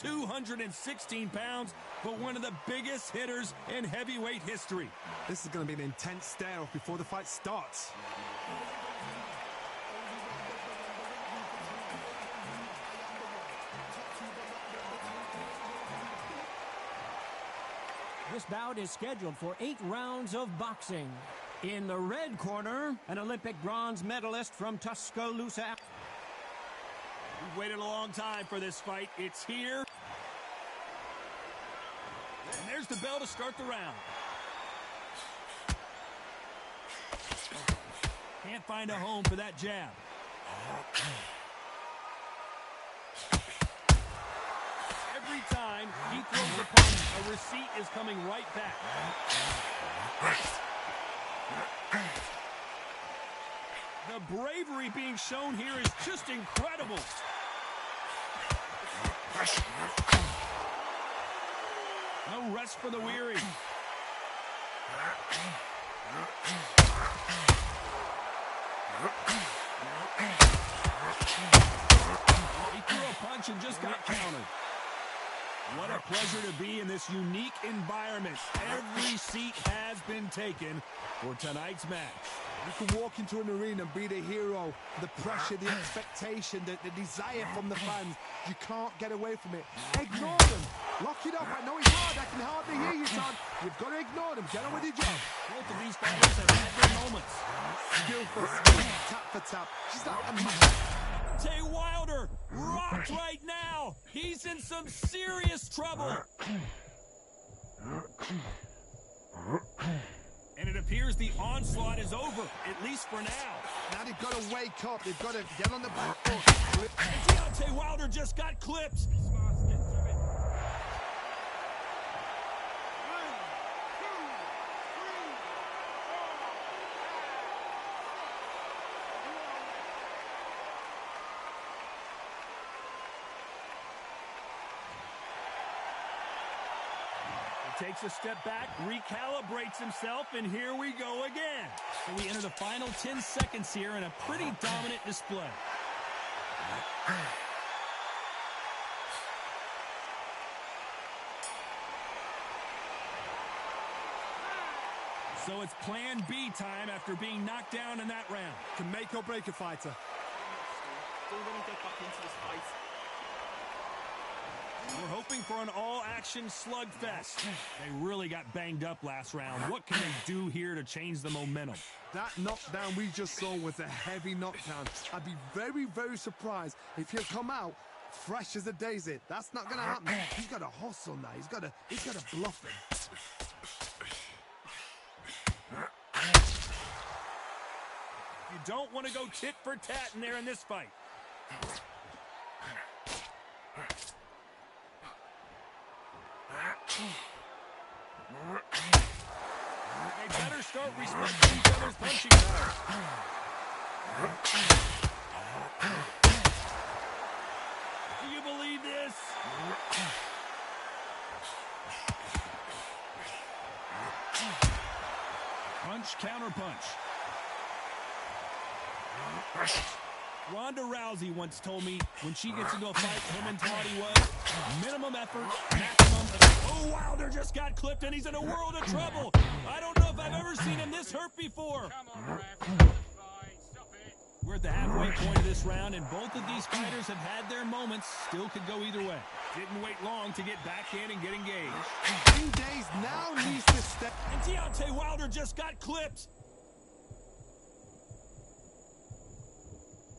216 pounds, but one of the biggest hitters in heavyweight history. This is going to be an intense stare-off before the fight starts. This bout is scheduled for 8 rounds of boxing. In the red corner, an Olympic bronze medalist from Tuscaloosa. We've waited a long time for this fight. It's here. And there's the bell to start the round. Can't find a home for that jab. Every time he throws a punch, a receipt is coming right back. The bravery being shown here is just incredible. No rest for the weary. He threw a punch and just got countered. What a pleasure to be in this unique environment. Every seat has been taken for tonight's match. You can walk into an arena and be the hero. The pressure, the expectation, the desire from the fans. You can't get away from it. Ignore them. Lock it up. I know it's hard. I can hardly hear you, Todd. You've got to ignore them. Get on with your job. Both of these fighters have had their moments. Skill for skill, tap for tap. She's like a Tay Wilder rocked right now. He's in some serious trouble. And it appears the onslaught is over, at least for now. Now they've got to wake up. They've got to get on the back foot. Deontay Wilder just got clipped. Takes a step back, recalibrates himself, and here we go again. So we enter the final 10 seconds here in a pretty dominant display. So it's plan B time after being knocked down in that round. Can make or break a fighter. Don't let him get back into this fight. We're hoping for an all-action slugfest. They really got banged up last round. What can they do here to change the momentum? That knockdown we just saw was a heavy knockdown. I'd be very, very surprised if he'll come out fresh as a daisy. That's not going to happen. He's got to hustle now. He's got to bluff him. You don't want to go tit for tat in there in this fight. They better start respecting each other's punching power. Do you believe this? Punch, counter punch. Ronda Rousey once told me when she gets into a fight, her mentality was minimum effort, maximum effort. Oh, Wilder just got clipped and he's in a world of trouble. I don't know if I've ever seen him this hurt before. We're at the halfway point of this round, and both of these fighters have had their moments. Still could go either way. Didn't wait long to get back in and get engaged. 2 days now needs to step. And Deontay Wilder just got clipped.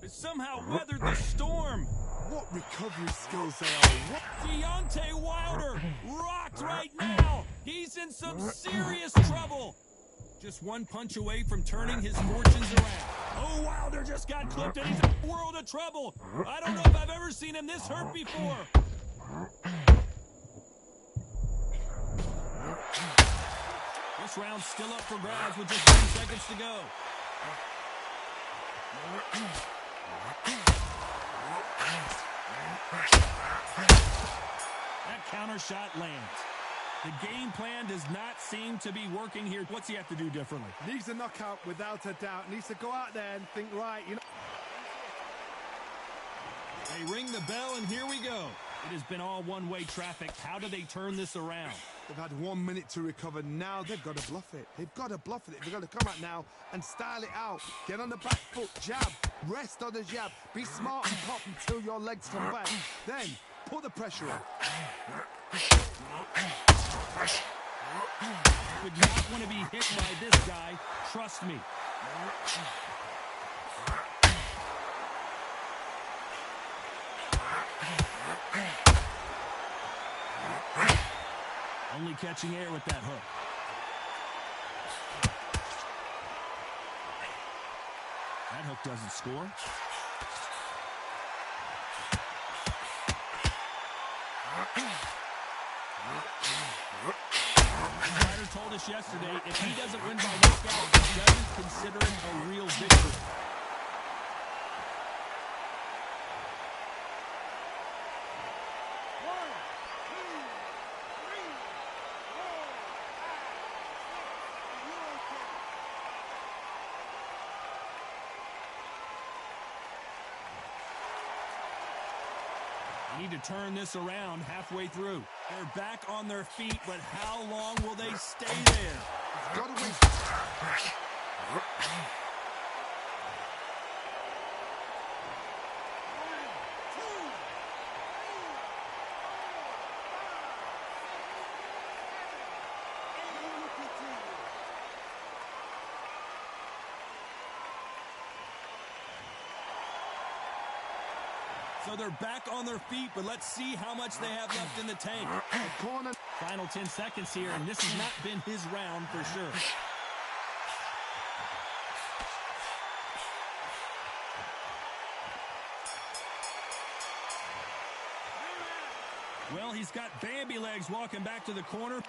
Somehow weathered the storm. What recovery skills they are. What? Deontay Wilder rocked right now. He's in some serious trouble. Just one punch away from turning his fortunes around. Oh, Wilder just got clipped and he's in a world of trouble. I don't know if I've ever seen him this hurt before. This round's still up for grabs with just 10 seconds to go. That counter shot lands. The game plan does not seem to be working here. What's he have to do differently? Needs a knockout without a doubt. Needs to go out there and think, right, you know. They ring the bell, and here we go. It has been all one-way traffic. How do they turn this around? They've had 1 minute to recover. Now they've got to bluff it. They've got to bluff it. They've got to come out now and style it out. Get on the back foot, jab, rest on the jab. Be smart and pop until your legs come back. Then put the pressure on. Would not want to be hit by this guy. Trust me. Only catching air with that hook. That hook doesn't score. Ryder told us yesterday, if he doesn't win by knockout, he doesn't consider it a real victory. Need to turn this around halfway through. They're back on their feet, but how long will they stay there? It's got to win. So they're back on their feet, but let's see how much they have left in the tank. Corner. Final 10 seconds here, and this has not been his round for sure. Well, he's got Bambi legs walking back to the corner. And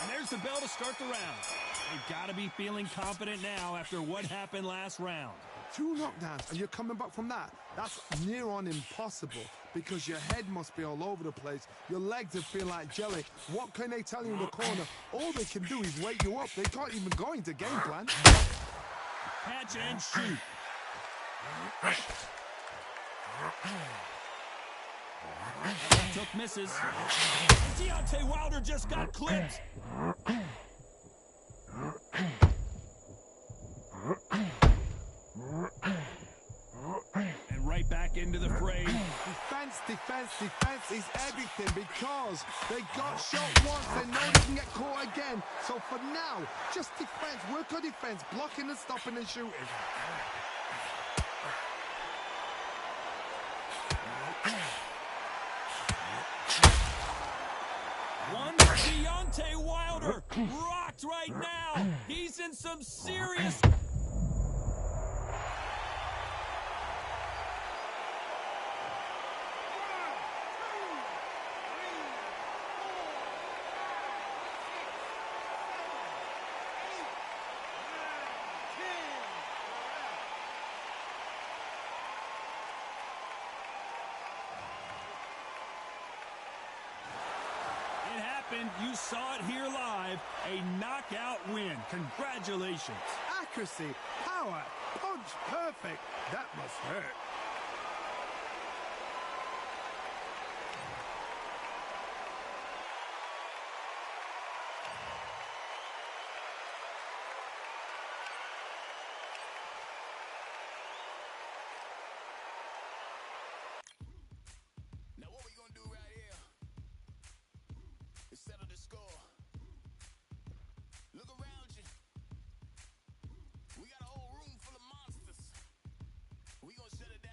there's the bell to start the round. They've got to be feeling confident now after what happened last round. 2 knockdowns, and you're coming back from that. That's near on impossible because your head must be all over the place. Your legs will feel like jelly. What can they tell you in the corner? All they can do is wake you up. They can't even go into game plan. Catch and shoot. Took misses. Deontay Wilder just got clipped. And right back into the fray. Defense, defense, defense is everything because they got shot once. They know they can get caught again. So for now, just defense. Work on defense. Blocking and stopping and shooting. One, Deontay Wilder rocked right now. He's in some serious... You saw it here live. A knockout win. Congratulations. Accuracy, power, punch, perfect. That must hurt. Now what we gonna do right here is settle the score. Look around you. We got a whole room full of monsters. We gonna shut it down.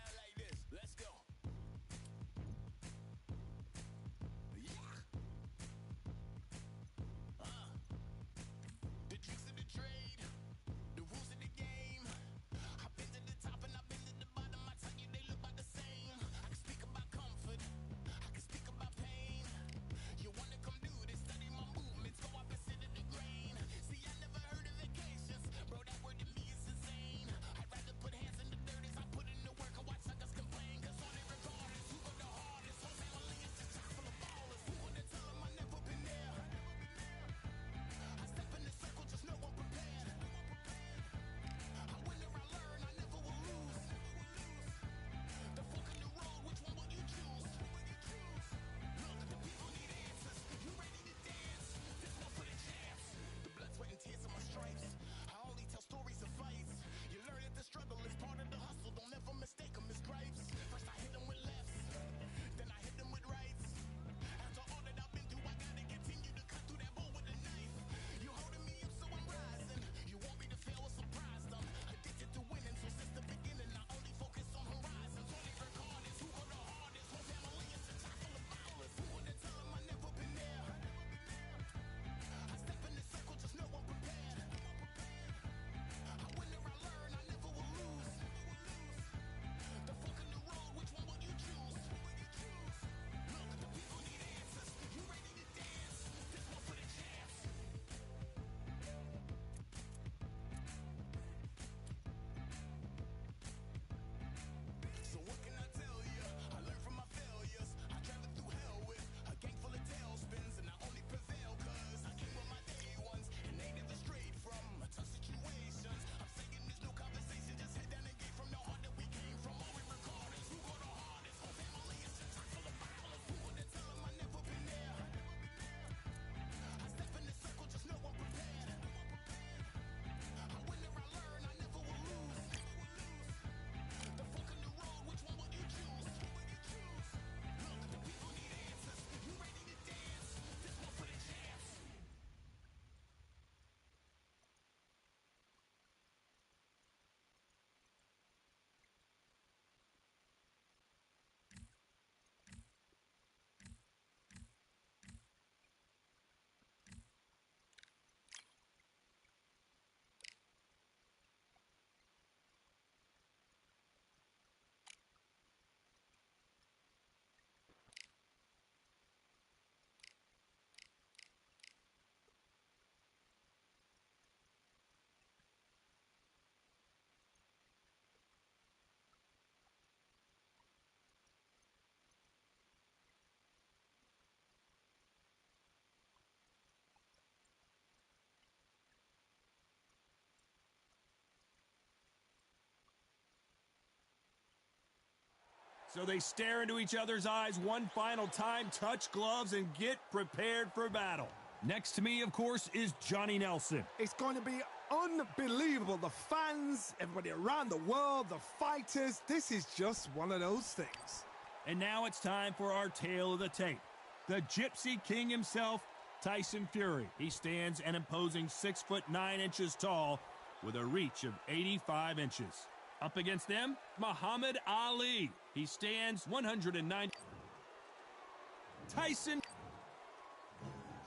So they stare into each other's eyes one final time, touch gloves, and get prepared for battle. Next to me, of course, is Johnny Nelson. It's going to be unbelievable. The fans, everybody around the world, the fighters. This is just one of those things. And now it's time for our tale of the tape. The Gypsy King himself, Tyson Fury. He stands an imposing 6'9" tall with a reach of 85 inches. Up against them, Muhammad Ali. He stands 109. Tyson.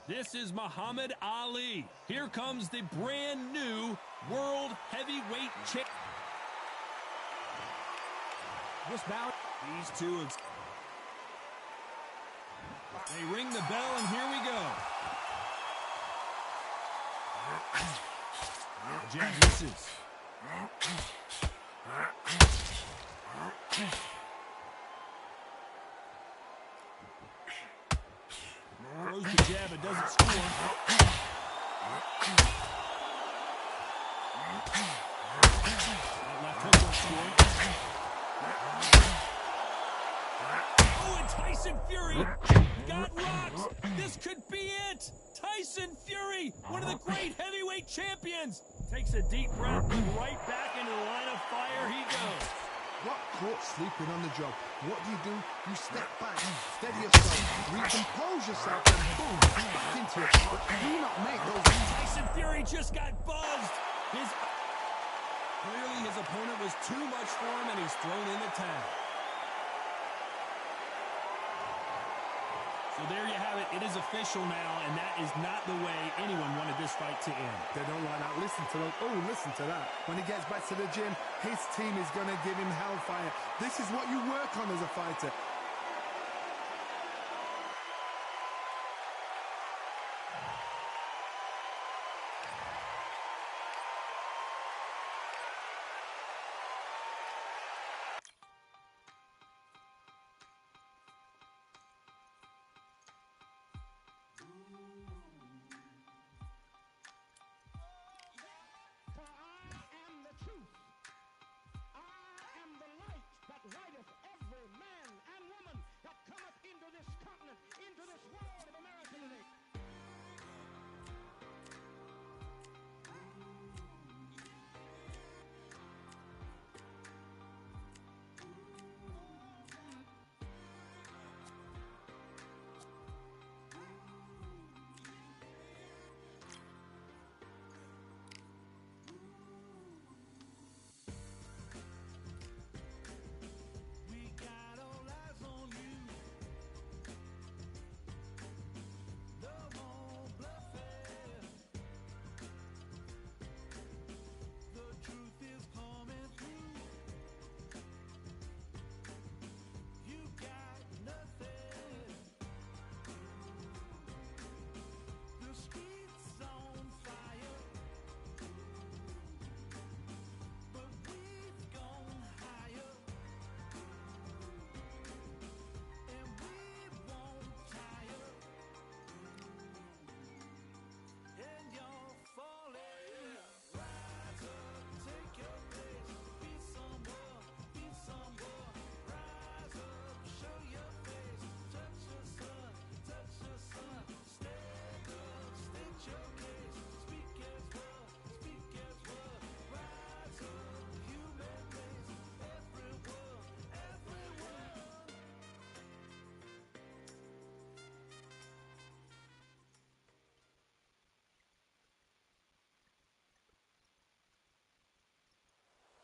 This is Muhammad Ali. Here comes the brand new World Heavyweight Champion. This bout. These two have... They ring the bell, and here we go. Jab misses. Throws the jab, it doesn't score. That left hook won't score. Oh, and Tyson Fury got rocked. This could be it. Tyson Fury, one of the great heavyweight champions, takes a deep breath and right back into the line of fire he goes. Got caught sleeping on the job. What do? You step back, steady yourself, recompose yourself, and boom, back into it. But do not make those... Tyson Fury just got buzzed. Clearly his opponent was too much for him, and he's thrown in the towel. So there you have it. It is official now, and that is not the way anyone wanted this fight to end. They don't like that. Listen to them. Oh, listen to that. When he gets back to the gym, his team is going to give him hellfire. This is what you work on as a fighter. Lighteth every man and woman that cometh into this continent, into this world of America today.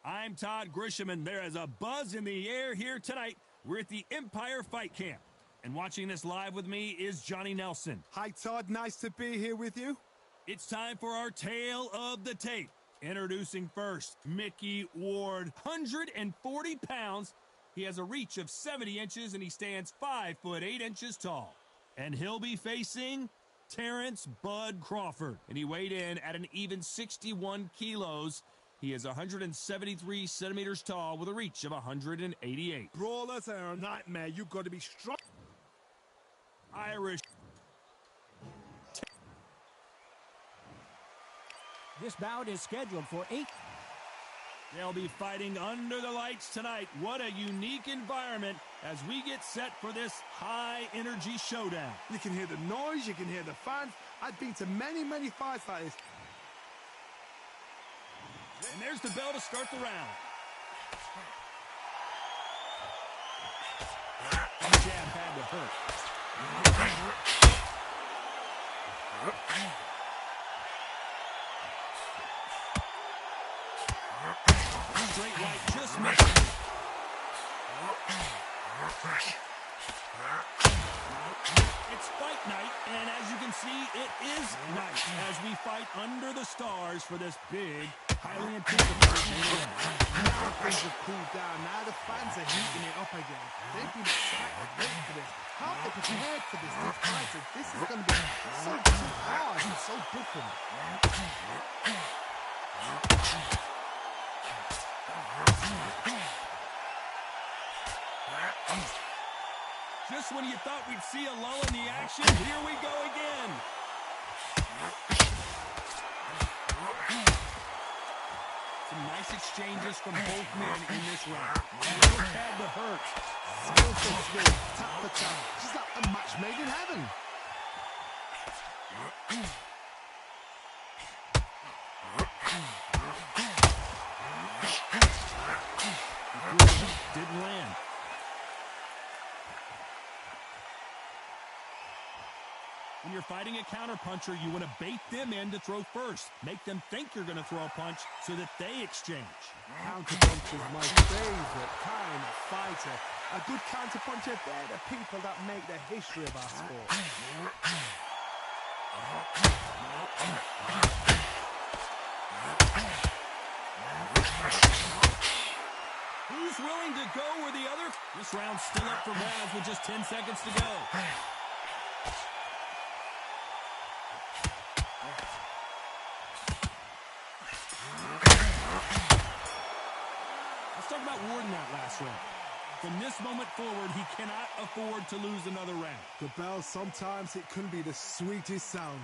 I'm Todd Grisham, and there is a buzz in the air here tonight. We're at the Empire Fight Camp, and watching this live with me is Johnny Nelson. Hi, Todd. Nice to be here with you. It's time for our tale of the tape. Introducing first, Mickey Ward, 140 pounds. He has a reach of 70 inches, and he stands 5'8" tall. And he'll be facing Terrence Bud Crawford, and he weighed in at an even 61 kilos. He is 173 centimeters tall with a reach of 188. Brawlers are a nightmare. You've got to be strong. Irish. This bout is scheduled for 8. They'll be fighting under the lights tonight. What a unique environment as we get set for this high-energy showdown. You can hear the noise, you can hear the fans. I've been to many, many fights like this. And there's the bell to start the round. The jab had to hurt. Straight right, just missed. It's fight night, and as you can see, it is night as we fight under the stars for this big, highly anticipated event. Now things have cooled down. Now the fans are heating it up again. They've been excited, waiting for this. How they prepared for this? They've fighted. This is going to be so hard and so different. Just when you thought we'd see a lull in the action, here we go again. Some nice exchanges from both men in this round. Both had to hurt. Skill for skill, tap for tap. Just like a match made in heaven. Didn't land. When you're fighting a counterpuncher, you want to bait them in to throw first. Make them think you're going to throw a punch so that they exchange. Counterpuncher is my favorite kind of fighter. A good counterpuncher, they're the people that make the history of our sport. Who's willing to go where the other? This round's still up for grabs with just 10 seconds to go. Let's talk about Ward in that last round. From this moment forward, he cannot afford to lose another round. The bell, sometimes it can be the sweetest sound.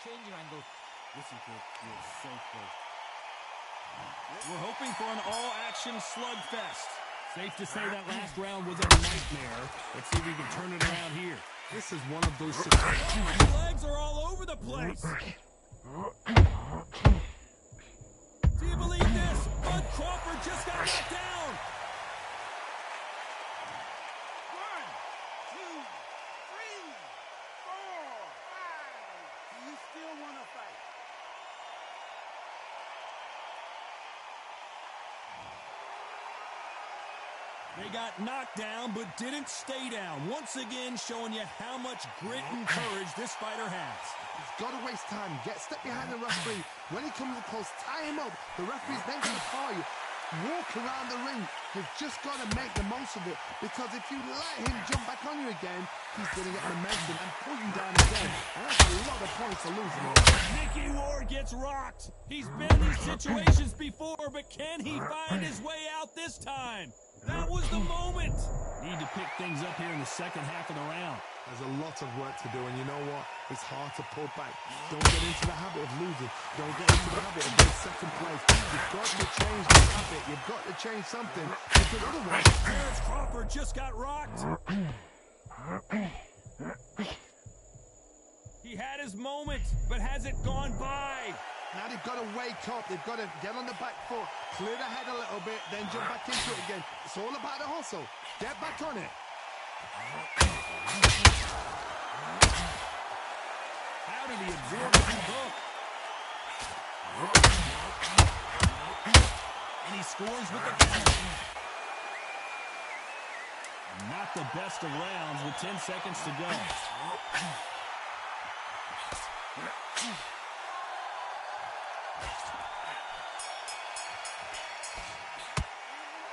Change your angle. Listen to it. You're so close. We're hoping for an all-action slugfest. Safe to say that last round was a nightmare. Let's see if we can turn it around here. This is one of those His legs are all over the place. Do you believe this? Bud Crawford just got knocked down. 1, 2, 3, 4, 5. Do you still want to fight? They got knocked down, but didn't stay down. Once again, showing you how much grit and courage this fighter has. He's got to waste time. Get step behind the referee. When he comes close, tie him up. The referee's then going to call you. Walk around the ring. You've just got to make the most of it. Because if you let him jump back on you again, he's going to get momentum and pull you down again. And that's a lot of points to lose. Mickey Ward gets rocked. He's been in these situations before, but can he find his way out this time? That was the moment. Need to pick things up here in the second half of the round. There's a lot of work to do, and you know what? It's hard to pull back. Don't get into the habit of losing. Don't get into the habit of being second place. You've got to change the habit. You've got to change something. Because otherwise... Terrence Crawford just got rocked. He had his moment, but has it gone by? Now they've got to wake up. They've got to get on the back foot, clear the head a little bit, then jump back into it again. It's all about the hustle. Get back on it. How did he absorb that hook? And he scores with the counter. Not the best of rounds with 10 seconds to go.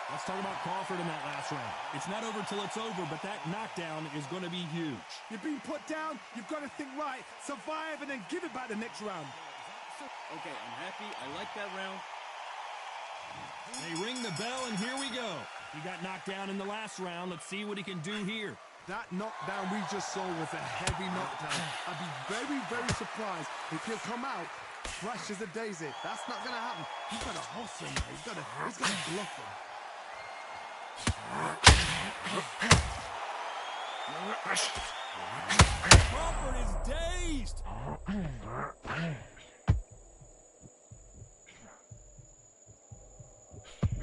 Let's talk about Crawford in that last round. It's not over till it's over, but that knockdown is going to be huge. You've been put down. You've got to think right, survive, and then give it back the next round. Okay, I'm happy. I like that round. They ring the bell, and here we go. He got knocked down in the last round. Let's see what he can do here. That knockdown we just saw was a heavy knockdown. I'd be very, very surprised if he'll come out fresh as a daisy. That's not going to happen. You've got to hustle him. He's got to bluff him. Crawford is dazed.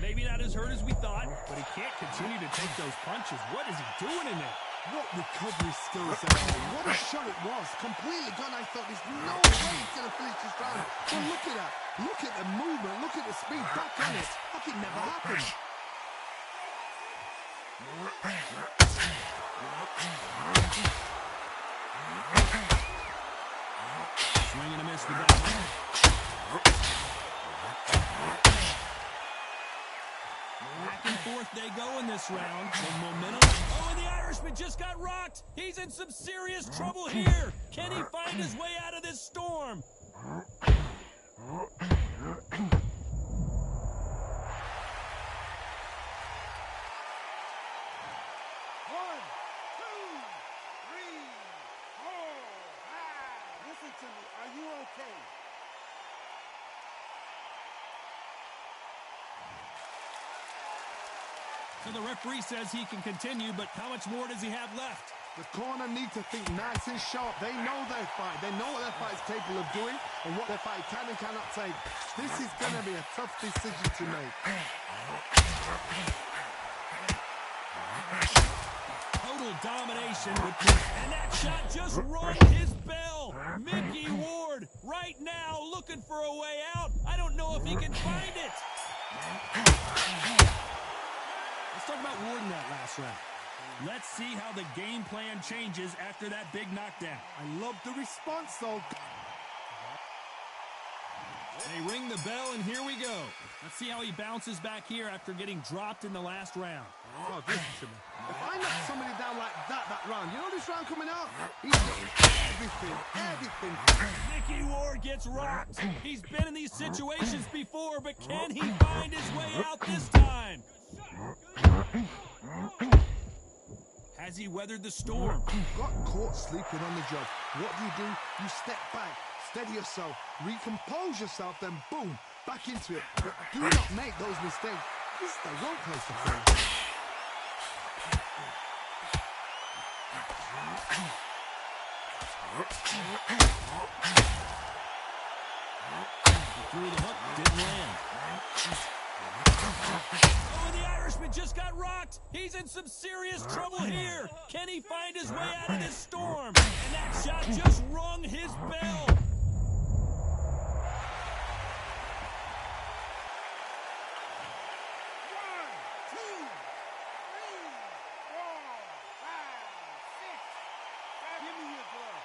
Maybe not as hurt as we thought, but he can't continue to take those punches. What is he doing in there? What recovery skills there. What a shot it was. Completely gone. I thought there's no way he's going to finish this round. But look at that. Look at the movement. Look at the speed. Back on it. Like it never happened. Swing and a miss with that one. Back and forth they go in this round. The momentum. Oh, and the Irishman just got rocked. He's in some serious trouble here. Can he find his way out of this storm? 1, 2, 3, 4, 5. Listen to me. Are you okay? So the referee says he can continue, but how much more does he have left? The corner need to think nice and sharp. They know their fight. They know what their fight is capable of doing and what their fight can and cannot take. This is going to be a tough decision to make. Total domination with and that shot just rung his bell. Mickey Ward right now looking for a way out. I don't know if he can find it. Let's talk about Ward in that last round. Let's see how the game plan changes after that big knockdown. I love the response, though. They ring the bell, and here we go. Let's see how he bounces back here after getting dropped in the last round. Oh, listen to me. If I knock somebody down like that round, you know this round coming out? He's getting everything. Mickey Ward gets rocked. He's been in these situations before, but can he find his way out this time? Has he weathered the storm? Got caught sleeping on the job. What do? You step back, steady yourself, recompose yourself, then boom, back into it. But do not make those mistakes. This is the wrong place to play. Through the hook, didn't land. Oh, and the Irishman just got rocked. He's in some serious trouble here. Can he find his way out of this storm? And that shot just rung his bell. 1, 2, 3, 4, 5, 6. Give me your glove.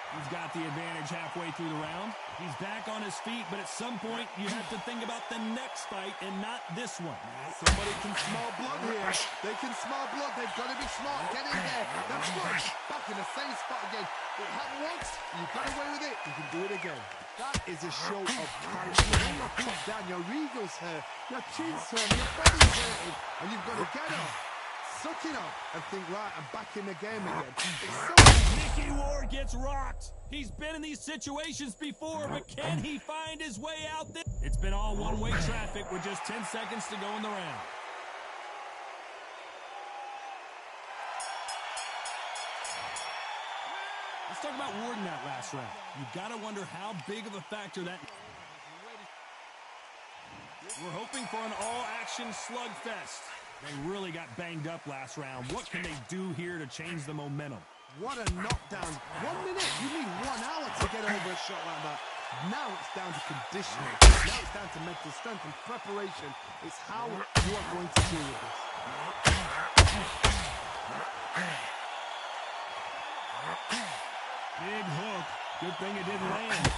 He's got the advantage halfway through the round. He's back on his feet, but at some point you have to think about the next fight and not this one. Somebody can smell blood here. They can smell blood. They've got to be smart. Get in there. That's good. Back in the same spot again. It happened once. You got away with it. You can do it again. That is a show of character. When you're put down, your eagle's hurt, your chin's hurt, your body's hurting, and you've got to get up. Suck it up and think, right, I'm back in the game again. Mickey Ward gets rocked. He's been in these situations before, but can he find his way out there? It's been all one-way traffic with just 10 seconds to go in the round. Let's talk about Ward in that last round. You've got to wonder how big of a factor that... We're hoping for an all-action slugfest. They really got banged up last round. What can they do here to change the momentum? What a knockdown. 1 minute. You need 1 hour to get over a shot like that. Now it's down to conditioning. Now it's down to mental strength and preparation. It's how you are going to deal with this. Big hook. Good thing it didn't land.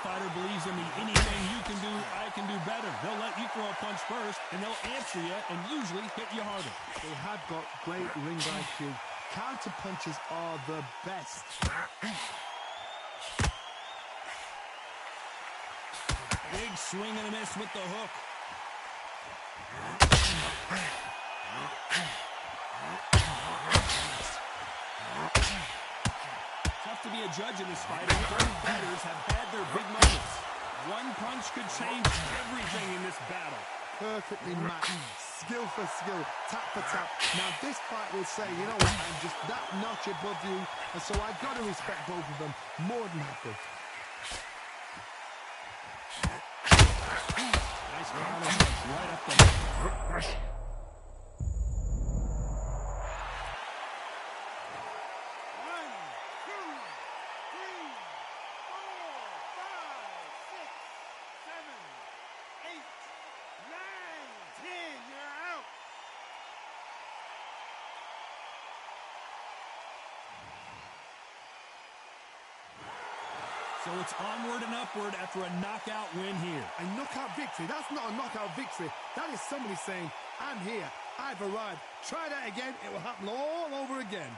Fighter believes in me. Anything you can do, I can do better. They'll let you throw a punch first, and they'll answer you and usually hit you harder. They have got great ring IQ. Counter punches are the best. Big swing and a miss with the hook. Tough to be a judge in this fight. Both fighters have had their big moments. One punch could change everything in this battle. Perfectly matched, skill for skill, tap for tap. Now this fight will say, you know what, I'm just that notch above you, and so I've got to respect both of them more than happy. Nice counter punch right up the middle. So it's onward and upward after a knockout win here. A knockout victory? That's not a knockout victory. That is somebody saying, I'm here, I've arrived. Try that again, it will happen all over again.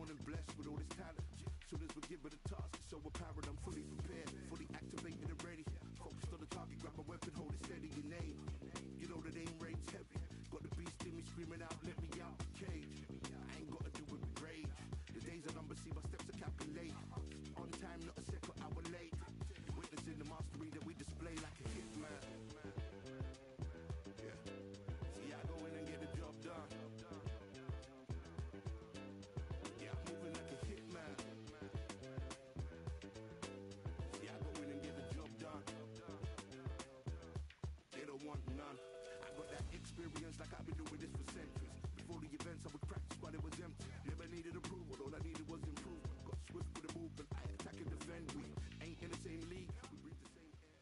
born and blessed with all this talent. Soon as we give it a task, it's so apparent I'm fully prepared, fully activated and ready. Focused on the target, grab my weapon, hold it steady, your name. You know that aim rate's heavy. Got the beast in me screaming out, let me out the cage. I ain't gotta do it with rage. The days are numbered, see my steps are calculated. On time, not a second hour late. Witnessing the mastery that we display like a hitman. Yeah. See, I go in and get the job done. Yeah, I'm moving like a hitman. See, I go in and get the job done. They don't want none. I got that experience like I've been doing this for centuries. Before the events, I would practice while it was empty. Never needed approval, all I needed was improvement. Got swift with the movement, I attack and defend. We ain't in the same league, we breathe the same air.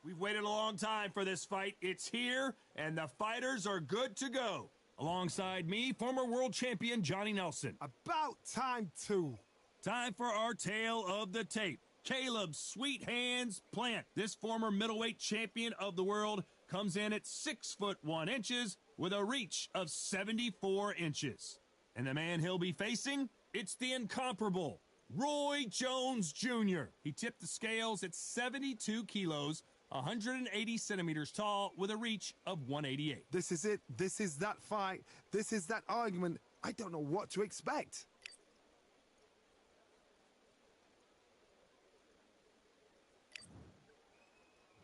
We've waited a long time for this fight. It's here, and the fighters are good to go. Alongside me, former world champion Johnny Nelson. About time, too. Time for our tale of the tape. Caleb Sweet Hands Plant, this former middleweight champion of the world, comes in at 6'1" with a reach of 74 inches. And the man he'll be facing, it's the incomparable Roy Jones Jr. He tipped the scales at 72 kilos, 180 centimeters tall, with a reach of 188. This is it. This is that fight. This is that argument. I don't know what to expect.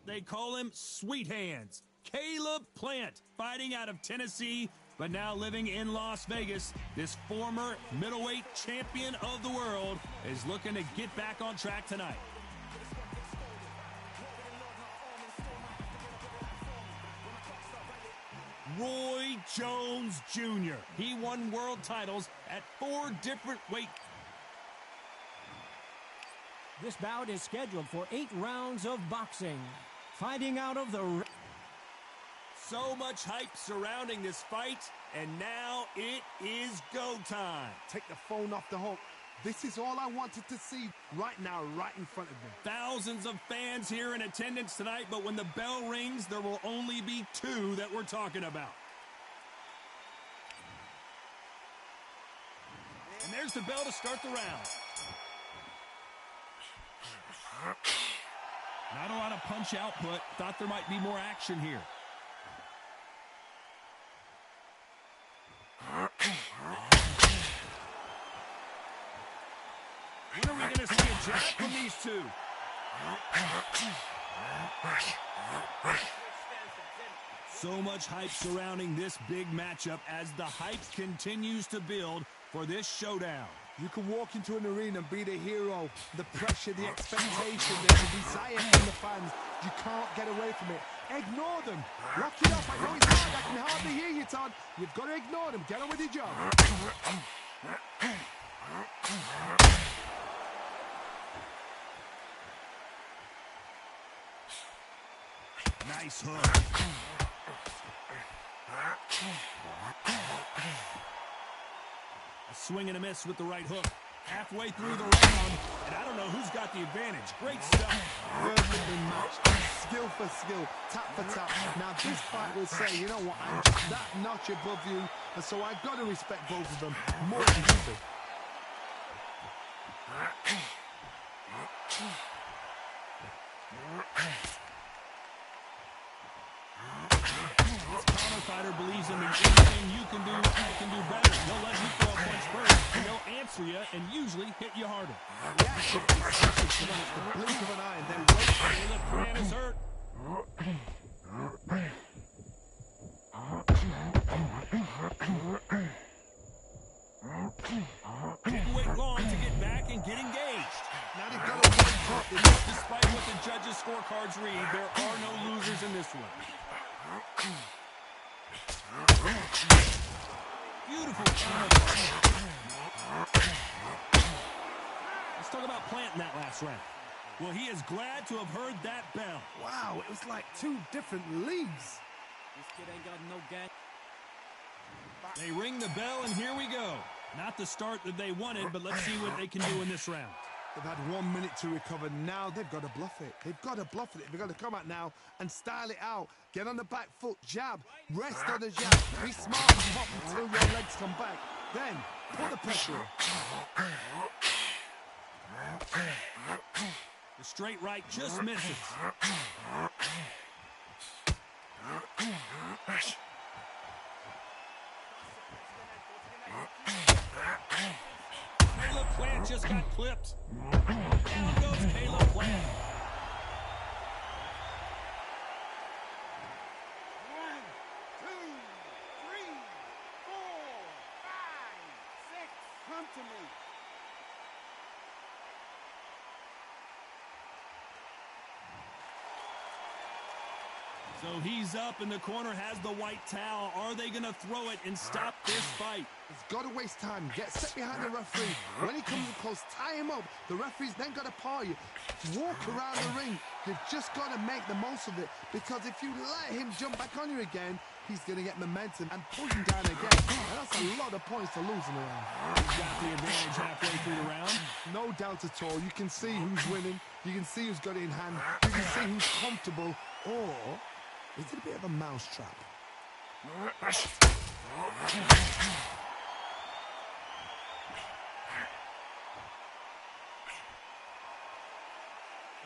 They call him Sweet Hands. Caleb Plant, fighting out of Tennessee, but now living in Las Vegas. This former middleweight champion of the world is looking to get back on track tonight. Roy Jones Jr. He won world titles at 4 different weight. This bout is scheduled for 8 rounds of boxing. Fighting out of the... So much hype surrounding this fight, and now it is go time. Take the phone off the hook. This is all I wanted to see right now, right in front of me. Thousands of fans here in attendance tonight, but when the bell rings, there will only be 2 that we're talking about. And there's the bell to start the round. Not a lot of punch output. Thought there might be more action here. When are we going to see a jab from these two? So much hype surrounding this big matchup as the hype continues to build for this showdown. You can walk into an arena and be the hero. The pressure, the expectation, the desire from the fans. You can't get away from it. Ignore them. Lock it up. I know it's hard. I can hardly hear you, Todd. You've got to ignore them. Get on with your job. Nice hook. A swing and a miss with the right hook. Halfway through the round, and I don't know who's got the advantage. Great stuff. Perfectly matched. Skill for skill. Tap for tap. Now this fight will say, you know what, I'm just that notch above you, and so I've got to respect both of them more than you do. Fighter believes in anything you can do, I can do better. They'll let you throw a punch first, and they'll answer you and usually hit you harder. The blink of an eye, and then wait. Caleb Plant is hurt. Didn't wait long to get back and get engaged. Now they've got to wait up. Despite what the judges' scorecards read, there are no losers in this one. Beautiful. Let's talk about Plant in that last round. Well, he is glad to have heard that bell. Wow, it was like 2 different leagues. This kid ain't got no gang. They ring the bell, and here we go. Not the start that they wanted, but let's see what they can do in this round. They've had 1 minute to recover. Now they've got to bluff it. They've got to bluff it. They've got to come out now and style it out. Get on the back foot, jab, rest on the jab. Be smart and pop until your legs come back. Then put the pressure on. The straight right just misses. Caleb Plant just got clipped. Down goes Caleb Plant. 1, 2, 3, 4, 5, 6. Come to me. So he's up and the corner has the white towel. Are they going to throw it and stop this fight? He's got to waste time. Get set behind the referee. When he comes close, tie him up. The referee's then got to paw you. Walk around the ring. You've just got to make the most of it. Because if you let him jump back on you again, he's going to get momentum and pull you down again. And that's a lot of points to lose in the round. He's got the advantage halfway through the round. No doubt at all. You can see who's winning. You can see who's got it in hand. You can see who's comfortable. Or is it a bit of a mousetrap?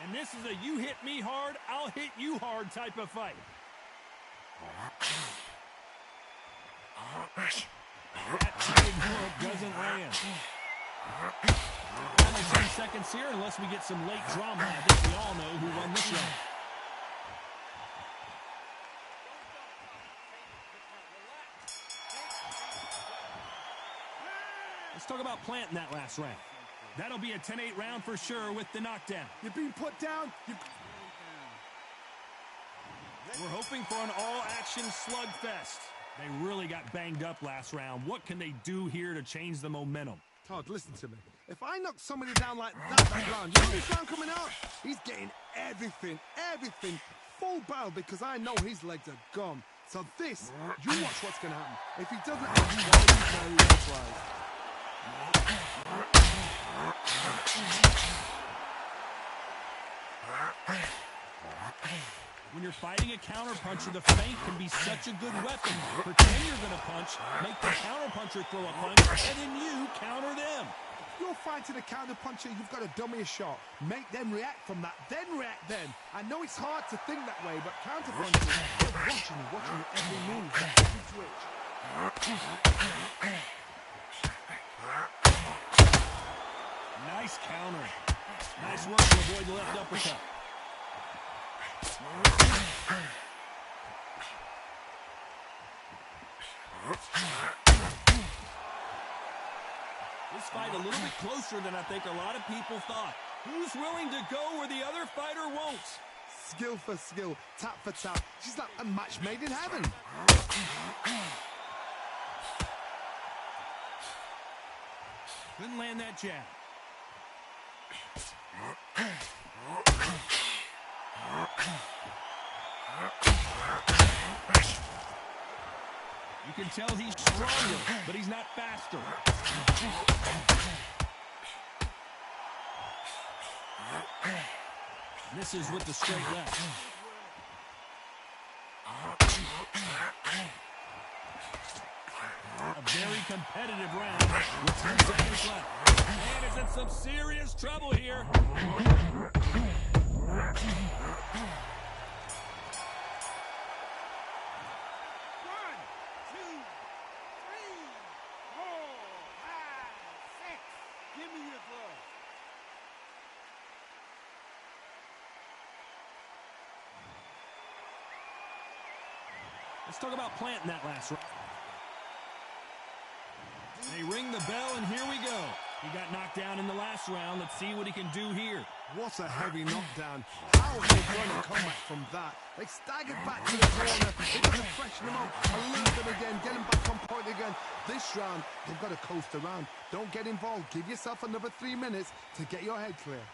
And this is a you hit me hard, I'll hit you hard type of fight. That big hook doesn't land. Only 10 seconds here unless we get some late drama. I think we all know who won this round. Let's talk about Plant in that last round. That'll be a 10-8 round for sure with the knockdown. You're being put down. We're hoping for an all-action slugfest. They really got banged up last round. What can they do here to change the momentum? Todd, listen to me. If I knock somebody down like that round, you know this round coming out? He's getting everything, full barrel because I know his legs are gone. So this, you watch what's going to happen. If he doesn't have you, he's very surprised. When you're fighting a counterpuncher, the feint can be such a good weapon. Pretend you're going to punch, make the counterpuncher throw a punch, and then you counter them. If you're fighting a counterpuncher, you've got to dummy a shot. Make them react from that, then react then. I know it's hard to think that way, but counterpunchers, they're watching you every move, every twitch. Nice counter. Nice work to avoid the left uppercut. This fight a little bit closer than I think a lot of people thought. Who's willing to go where the other fighter won't? Skill for skill, tap for tap. She's like a match made in heaven. Couldn't land that jab. You can tell he's stronger, but he's not faster. Misses with the straight left. A very competitive round with 10 seconds left. Man is in some serious trouble here. 2, 3, 4, 5, 6. Give me your glove. Let's talk about Plant in that last round. They ring the bell, and here we go. He got knocked down in the last round. Let's see what he can do here. What a heavy knockdown. How are they going to come back from that? They staggered back to the corner. They've got to freshen them up, alert them again, get them back on point again. This round, they've got to coast around. Don't get involved. Give yourself another 3 minutes to get your head clear.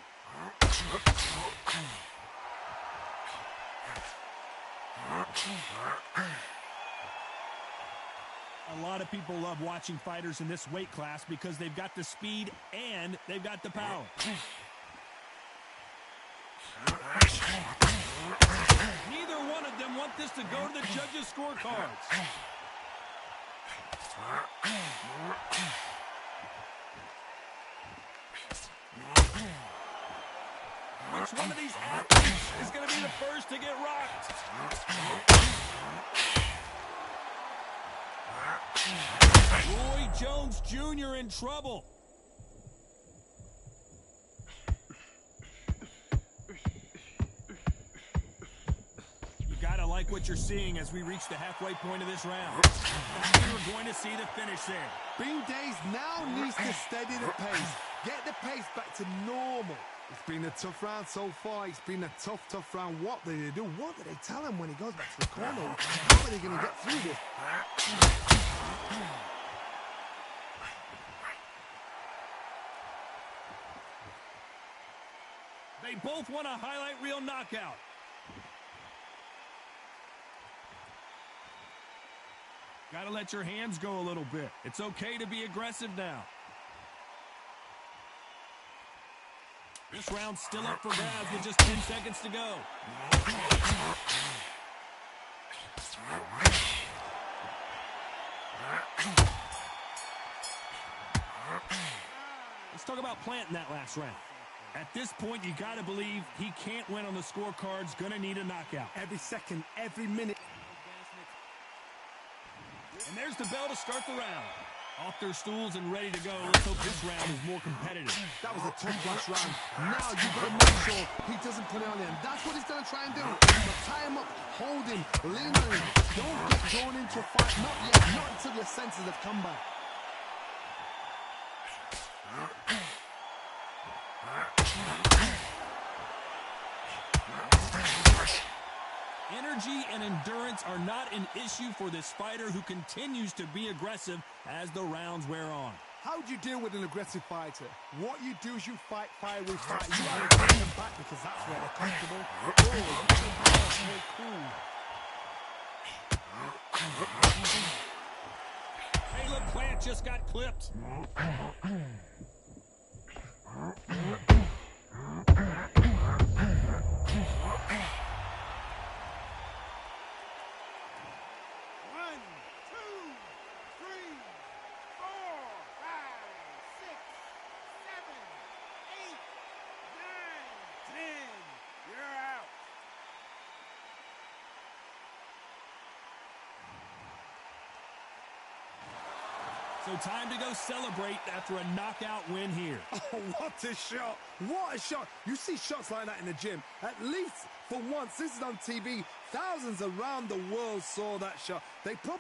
A lot of people love watching fighters in this weight class because they've got the speed and they've got the power. to go to the judges' scorecards. Which one of these athletes is going to be the first to get rocked? Roy Jones Jr. in trouble. You gotta like what you're seeing as we reach the halfway point of this round. We're going to see the finish there. Bean Days now needs to steady the pace. Get the pace back to normal. It's been a tough round so far. It's been a tough round. What do they do? What do they tell him when he goes back to the corner? How are they going to get through this? They both want a highlight reel knockout. Gotta let your hands go a little bit. It's okay to be aggressive now. This round's still up for grabs with just 10 seconds to go. Let's talk about planting that last round. At this point, you gotta believe he can't win on the scorecards. Gonna need a knockout. Every second, every minute. And there's the bell to start the round. Off their stools and ready to go. Let's hope this round is more competitive. That was a tough last round. Now you've got to make sure he doesn't put it on him. That's what he's going to try and do. But tie him up, hold him, lean on him. Don't get drawn into a fight. Not yet. Not until your senses have come back. Energy and endurance are not an issue for this fighter who continues to be aggressive as the rounds wear on. How do you deal with an aggressive fighter? What you do is you fight fire with fight. You have to bring them back because that's where they're comfortable. Caleb Plant just got clipped. So time to go celebrate after a knockout win here. Oh, what a shot. What a shot. You see shots like that in the gym. At least for once, this is on TV. Thousands around the world saw that shot. They probably